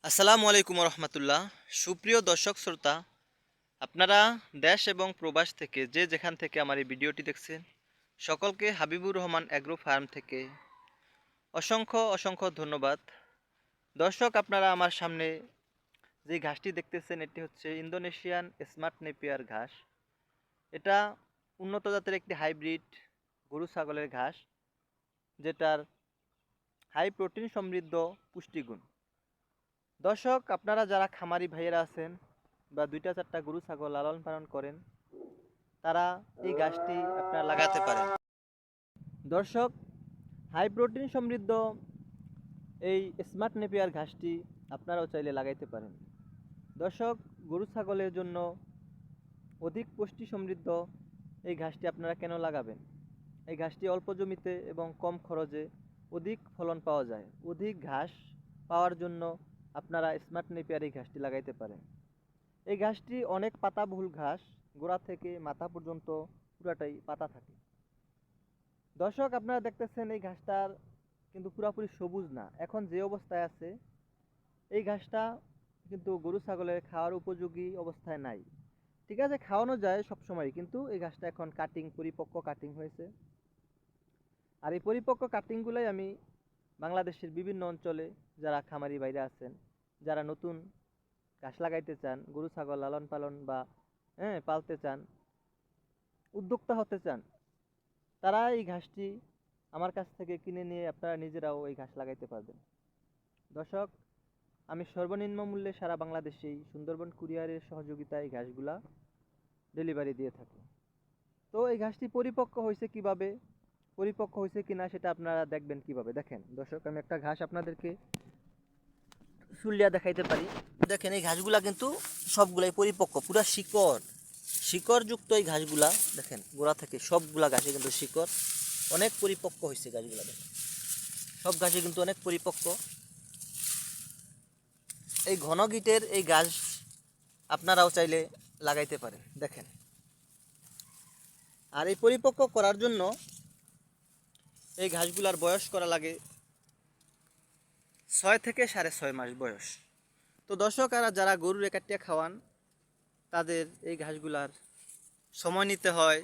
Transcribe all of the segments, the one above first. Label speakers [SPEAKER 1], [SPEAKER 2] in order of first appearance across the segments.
[SPEAKER 1] আসসালামু আলাইকুম রহমতুল্লাহ। সুপ্রিয় দর্শক শ্রোতা, আপনারা দেশ এবং প্রবাস থেকে যে যেখান থেকে আমার এই ভিডিওটি দেখছেন, সকলকে হাবিবুর রহমান অ্যাগ্রো ফার্ম থেকে অসংখ্য অসংখ্য ধন্যবাদ। দর্শক, আপনারা আমার সামনে যে ঘাসটি দেখতেছেন এটি হচ্ছে ইন্দোনেশিয়ান স্মার্ট নেপিয়ার ঘাস। এটা উন্নত জাতের একটি হাইব্রিড গরু ছাগলের ঘাস, যেটার হাই প্রোটিন সমৃদ্ধ পুষ্টিগুণ। দর্শক, আপনারা যারা খামারি ভাইয়েরা আছেন বা 2-4টা গরু ছাগল লালন পালন করেন, তারা এই গাছটি আপনারা লাগাতে পারেন। দর্শক, হাই প্রোটিন সমৃদ্ধ এই স্মার্ট নেপিয়ার ঘাসটি আপনারাও চাইলে লাগাইতে পারেন। দর্শক, গরু ছাগলের জন্য অধিক পুষ্টি সমৃদ্ধ এই ঘাসটি আপনারা কেন লাগাবেন? এই ঘাসটি অল্প জমিতে এবং কম খরচে অধিক ফলন পাওয়া যায়। অধিক ঘাস পাওয়ার জন্য আপনারা স্মার্ট নেপিয়ার এই ঘাসটি লাগাইতে পারেন। এই ঘাসটি অনেক পাতাবহুল ঘাস, গোড়া থেকে মাথা পর্যন্ত পুরাটাই পাতা থাকে। দর্শক, আপনারা দেখতেছেন এই ঘাসটার কিন্তু পুরাপুরি সবুজ না। এখন যে অবস্থায় আছে এই ঘাসটা কিন্তু গরু ছাগলের খাওয়ার উপযোগী অবস্থায় নাই। ঠিক আছে, খাওয়ানো যায় সবসময়, কিন্তু এই ঘাসটা এখন পরিপক্ক কাটিং হয়েছে। আর এই পরিপক্ক কাটিংগুলোই আমি বাংলাদেশের বিভিন্ন অঞ্চলে যারা খামারি বাইরে আছেন, যারা নতুন ঘাস লাগাইতে চান, গরু ছাগল লালন পালন বা পালতে চান, উদ্যোক্তা হতে চান, তারা এই ঘাসটি আমার কাছ থেকে কিনে নিয়ে আপনারা নিজেরাও এই ঘাস লাগাইতে পারবেন। দর্শক, আমি সর্বনিম্ন মূল্যে সারা বাংলাদেশেই সুন্দরবন কুরিয়ারের সহযোগিতায় এই ঘাসগুলা ডেলিভারি দিয়ে থাকি। তো এই ঘাসটি পরিপক্ক হয়েছে কিভাবে, পরিপক্ক হয়েছে কিনা সেটা আপনারা দেখবেন কিভাবে? দেখেন দর্শক, আমি একটা ঘাস আপনাদেরকে চুলিয়া দেখাইতে পারি। দেখেন এই ঘাসগুলা কিন্তু সবগুলাই পরিপক্ক, পুরা শিকড়যুক্ত এই ঘাসগুলা। দেখেন গোড়া থেকে সবগুলা ঘাসে কিন্তু শিকড়, অনেক পরিপক্ক হয়েছে গাছগুলা। দেখেন সব গাছে কিন্তু অনেক পরিপক্ক। এই ঘন গিটের এই গাছ আপনারাও চাইলে লাগাইতে পারেন। দেখেন, আর এই পরিপক্ক করার জন্য এই ঘাসগুলার বয়স করা লাগে 6 থেকে 6.5 মাস বয়স। তো দর্শক, আর যারা গরুর কাটিয়া খাওয়ান, তাদের এই ঘাসগুলার সময় নিতে হয়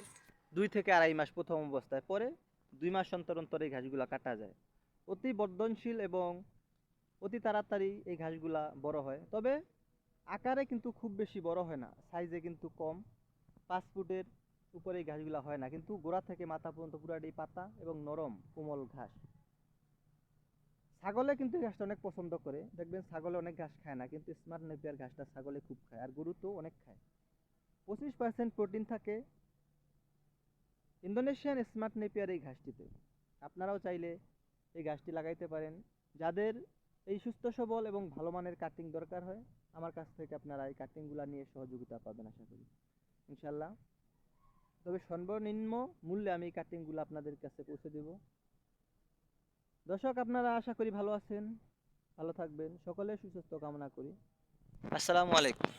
[SPEAKER 1] 2 থেকে 2.5 মাস প্রথম অবস্থায়, পরে 2 মাস অন্তর অন্তর এই ঘাসগুলা কাটা যায়। অতি বর্ধনশীল এবং অতি তাড়াতাড়ি এই ঘাসগুলা বড় হয়, তবে আকারে কিন্তু খুব বেশি বড় হয় না, সাইজে কিন্তু কম। 5 ফুটের উপরে এই ঘাসগুলা হয় না, কিন্তু গোড়া থেকে মাথা পর্যন্ত পুরাটাই পাতা এবং নরম কোমল ঘাস। ছাগলে কিন্তু এই ঘাসটা অনেক পছন্দ করে। দেখবেন ছাগলে অনেক ঘাস খায় না, কিন্তু স্মার্ট নেপিয়ার ঘাসটা ছাগলে খুব খায়, আর গরু তো অনেক খায়। 25% প্রোটিন থাকে ইন্দোনেশিয়ান স্মার্ট নেপিয়ার এই ঘাসটিতে। আপনারাও চাইলে এই ঘাসটি লাগাইতে পারেন। যাদের এই সুস্থ সবল এবং ভালো মানের কাটিং দরকার হয়, আমার কাছ থেকে আপনারা এই কাটিংগুলো নিয়ে সহযোগিতা পাবেন আশা করি, ইনশাল্লাহ। তবে সর্বনিম্ন মূল্যে আমি এই কাটিংগুলো আপনাদের কাছে পৌঁছে দেব। দর্শক, আপনারা আশা করি ভালো আছেন, ভালো থাকবেন, সকলের সুস্বাস্থ্য কামনা করি। আসসালামু আলাইকুম।